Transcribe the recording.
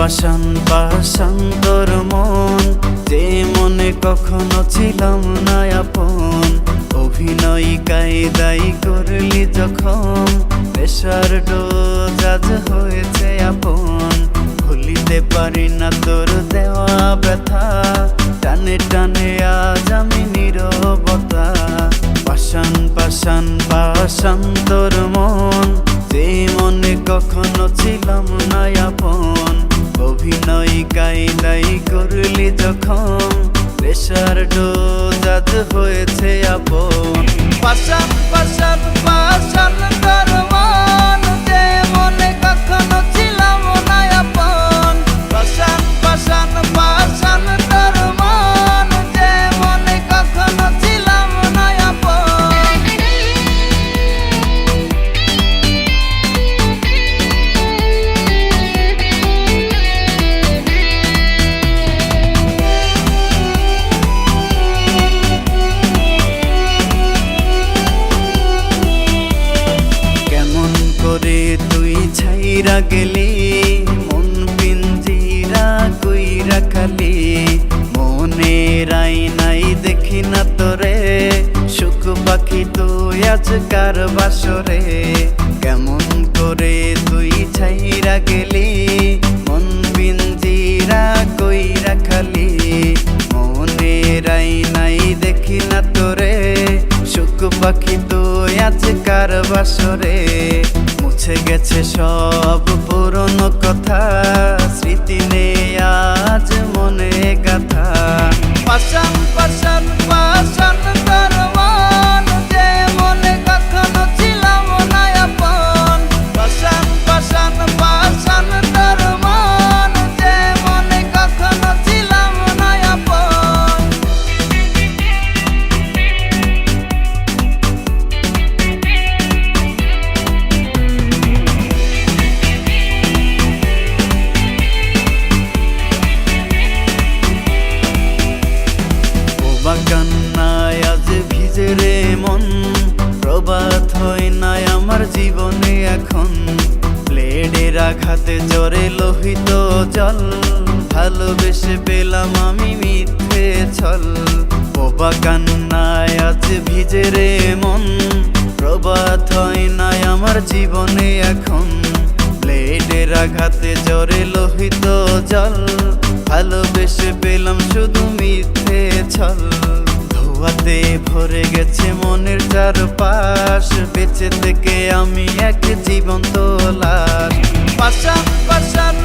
পাষাণ পাষাণ তোর মন, যে মনে কখনো ছিলাম না আপন। অভিনয় কায়দাই করলি যখন, নেশার ডোজ আজ হয়েছে আপন। ভুলিতে পারি না তোর দেওয়া ব্যথা, টানে টানে আজ আমি নীরবতা। পাষাণ পাষাণ পাষাণ তোর মন, যে মনে কখনো ছিলাম না আপন। অভিনয় কায়দাই করলি যখন, নেশার ডোজ আজ হয়েছে আপন। পাষাণ পাষাণ পাষাণ তোর মন, যে মনে কখনো ছিলাম না আপন। পাষাণ পাষাণ পাষাণ তোর মন, যে মনে কখনো ছিলাম না আপন। কেমন করে তুই ছাইরা গেলি, মন পিঞ্জিরা কইরা খালি। মনের আয়নাই দেখি না তোরে, সুখ পাখি তুই আজকার বাসরে। কেমন করে তুই ছাইরা গেলি, মন পিঞ্জিরা কইরা খালি। মনের আয়নাই দেখি না তোরে, সুখ পাখি তুই আজকার বাসরে। মুছে গেছে সব পুরনো কথা, স্মৃতি নেই আজ মনে গাথা। পাষাণ পাষাণ পাষাণ তোর মন, যে মনে কখনো ছিলাম না আপন। পাষাণ পাষাণ পাষাণ তোর মন, যে মনে কখনো ছিলাম না আপন। কান্নায় আজ ভিজে রে মন, প্রভাত হয় নাই আমার জীবনে এখন। ব্লেডের আঘাতে জ্বরে লোহিত জল, ভালোবেসে পেলাম আমি মিথ্যে ছল। বোবা কান্নায় আজ ভিজে রে মন, প্রভাত হয় নাই আমার জীবনে এখন। ব্লেডের আঘাতে জ্বরে লোহিত জল, ভালোবেসে পেলাম শুধু মিথ্যে ছল। ধোঁয়াতে ভরে গেছে মনের চারপাশ, বেঁচে থেকে আমি এক জীবন্ত লাশ। পাষাণ পাষাণ